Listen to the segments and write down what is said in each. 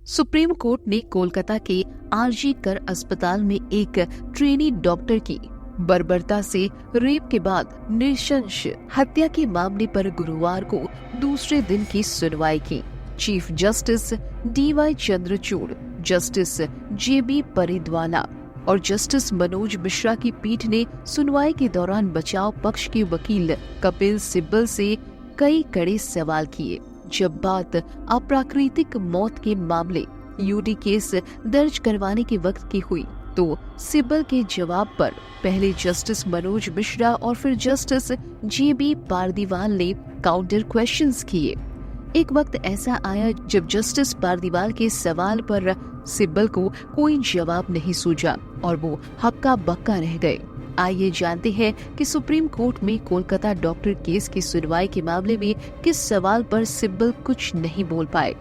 Supreme court ने कोलकाता के RG कर अस्पताल में एक ट्रेनी डॉक्टर की बर्बरता से रेप के बाद नृशंस हत्या के मामले पर गुरुवार को दूसरे दिन की सुनवाई की। Chief justice DY Chandrachud, justice JB Pardiwala और जस्टिस मनोज मिश्रा की पीठ ने सुनवाई के दौरान बचाव पक्ष के वकील कपिल सिब्बल से कई कड़े सवाल किए। जब बात अप्राकृतिक मौत के मामले यूडी केस दर्ज करवाने के वक्त की हुई तो सिब्बल के जवाब पर पहले जस्टिस मनोज मिश्रा और फिर जस्टिस जेबी पारदीवाल ने काउंटर क्वेश्चंस किए। एक वक्त ऐसा आया जब जस्टिस पारदीवाल के सवाल पर सिब्बल को कोई जवाब नहीं सूझा और वो हक्का बक्का रह गए। आइए जानते हैं कि सुप्रीम कोर्ट में कोलकाता डॉक्टर केस की सुनवाई के मामले में किस सवाल पर सिब्बल कुछ नहीं बोल पाए।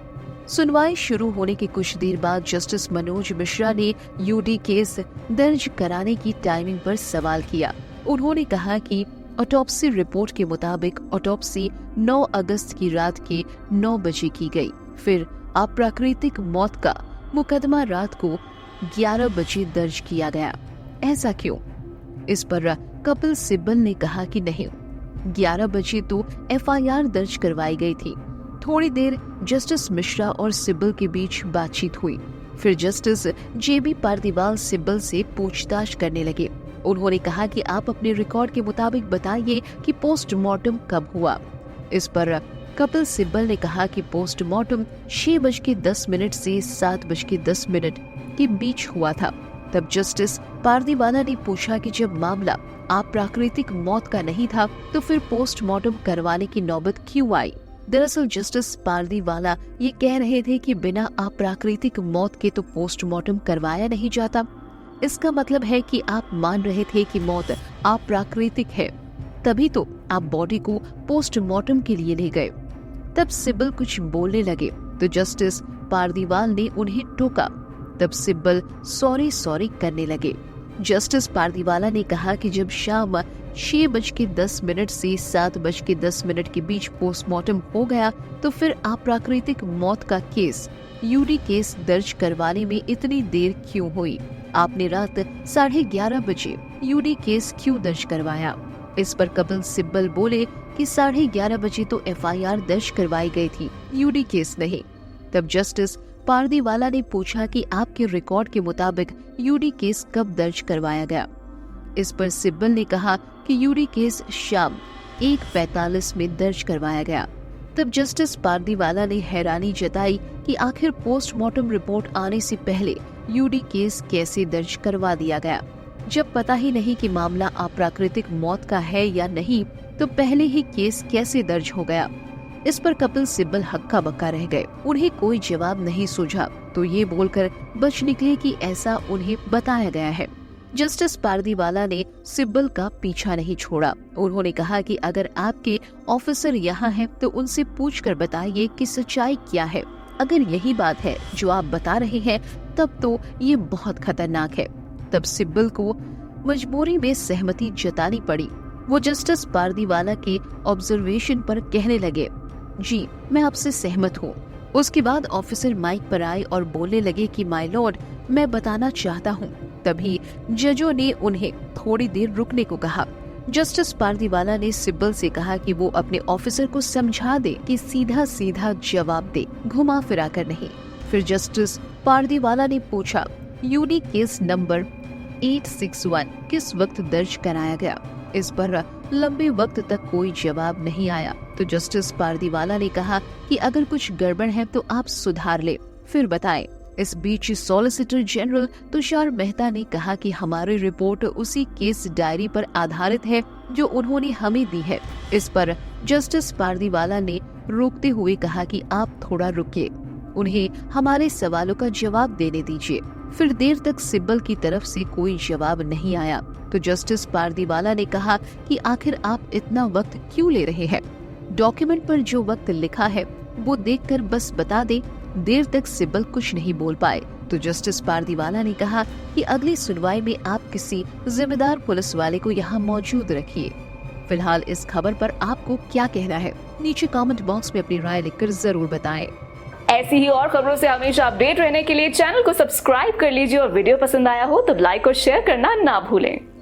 सुनवाई शुरू होने के कुछ देर बाद जस्टिस मनोज मिश्रा ने यूडी केस दर्ज कराने की टाइमिंग पर सवाल किया। उन्होंने कहा कि ऑटोप्सी रिपोर्ट के मुताबिक ऑटोप्सी 9 अगस्त की रात के 9 बजे की गई। फिर अप्राकृतिक मौत का मुकदमा रात को 11 बजे दर्ज किया गया। ऐसा क्यों? इस पर कपिल सिब्बल ने कहा कि नहीं, 11 बजे तो एफआईआर दर्ज करवाई गई थी। थोड़ी देर जस्टिस मिश्रा और सिब्बल के बीच बातचीत हुई। फिर जस्टिस जेबी पारदीवाल सिब्बल से पूछताछ करने लगे। उन्होंने कहा कि आप अपने रिकॉर्ड के मुताबिक बताइए कि पोस्टमार्टम कब हुआ। इस पर कपिल सिब्बल ने कहा कि पोस्टमार्टम 6:10 से 7:10 के बीच हुआ था। तब जस्टिस पारदीवाला ने पूछा कि जब मामला अप्राकृतिक मौत का नहीं था तो फिर पोस्टमार्टम करवाने की नौबत क्यों आई? दरअसल जस्टिस पारदीवाला ये कह रहे थे कि बिना अप्राकृतिक मौत के तो पोस्टमार्टम करवाया नहीं जाता। इसका मतलब है कि आप मान रहे थे कि मौत अप्राकृतिक है, तभी तो आप बॉडी को पोस्टमार्टम के लिए ले गए। तब सिब्बल कुछ बोलने लगे तो जस्टिस पारदीवाल ने उन्हें टोका। तब सिब्बल सॉरी करने लगे। जस्टिस पारदीवाला ने कहा कि जब शाम 6:10 से 7:10 के बीच पोस्टमार्टम हो गया तो फिर अप्राकृतिक मौत का केस यूडी केस दर्ज करवाने में इतनी देर क्यों हुई? आपने रात 11:30 बजे यूडी केस क्यों दर्ज करवाया? इस पर कपिल सिब्बल बोले कि 11:30 बजे तो एफआईआर दर्ज करवाई गई थी, यूडी केस नहीं। तब जस्टिस पारदीवाला ने पूछा कि आपके रिकॉर्ड के मुताबिक यूडी केस कब दर्ज करवाया गया? इस पर सिब्बल ने कहा कि यूडी केस शाम 1:45 में दर्ज करवाया गया। तब जस्टिस पारदीवाला ने हैरानी जताई कि आखिर पोस्टमार्टम रिपोर्ट आने से पहले यूडी केस कैसे दर्ज करवा दिया गया? जब पता ही नहीं कि मामला अप्राकृतिक मौत का है या नहीं तो पहले ही केस कैसे दर्ज हो गया? इस पर कपिल सिब्बल हक्का बक्का रह गए। उन्हें कोई जवाब नहीं सूझा तो ये बोलकर बच निकले कि ऐसा उन्हें बताया गया है। जस्टिस पारदीवाला ने सिब्बल का पीछा नहीं छोड़ा। उन्होंने कहा कि अगर आपके ऑफिसर यहाँ हैं तो उनसे पूछकर बताइए कि सच्चाई क्या है। अगर यही बात है जो आप बता रहे हैं तब तो ये बहुत खतरनाक है। तब सिब्बल को मजबूरी में सहमति जतानी पड़ी। वो जस्टिस पारदीवाला के ऑब्जर्वेशन पर कहने लगे, जी मैं आपसे सहमत हूँ। उसके बाद ऑफिसर माइक पर आए और बोलने लगे कि माय लॉर्ड, मैं बताना चाहता हूँ। तभी जजों ने उन्हें थोड़ी देर रुकने को कहा। जस्टिस पारदीवाला ने सिब्बल से कहा कि वो अपने ऑफिसर को समझा दे कि सीधा सीधा जवाब दे, घुमा फिरा कर नहीं। फिर जस्टिस पारदीवाला ने पूछा, यूडी केस नंबर 861 किस वक्त दर्ज कराया गया? इस पर लंबे वक्त तक कोई जवाब नहीं आया। तो जस्टिस पारदीवाला ने कहा कि अगर कुछ गड़बड़ है तो आप सुधार ले, फिर बताएं। इस बीच सॉलिसिटर जनरल तुषार मेहता ने कहा कि हमारी रिपोर्ट उसी केस डायरी पर आधारित है जो उन्होंने हमें दी है। इस पर जस्टिस पारदीवाला ने रोकते हुए कहा कि आप थोड़ा रुकिए, उन्हें हमारे सवालों का जवाब देने दीजिए। फिर देर तक सिब्बल की तरफ से कोई जवाब नहीं आया तो जस्टिस पारदीवाला ने कहा कि आखिर आप इतना वक्त क्यों ले रहे हैं? डॉक्यूमेंट पर जो वक्त लिखा है वो देखकर बस बता दे। देर तक सिब्बल कुछ नहीं बोल पाए तो जस्टिस पारदीवाला ने कहा कि अगली सुनवाई में आप किसी जिम्मेदार पुलिस वाले को यहाँ मौजूद रखिए। फिलहाल इस खबर पर आपको क्या कहना है? नीचे कमेंट बॉक्स में अपनी राय लिखकर जरूर बताएं। ऐसी ही और खबरों से हमेशा अपडेट रहने के लिए चैनल को सब्सक्राइब कर लीजिए और वीडियो पसंद आया हो तो लाइक और शेयर करना ना भूलें।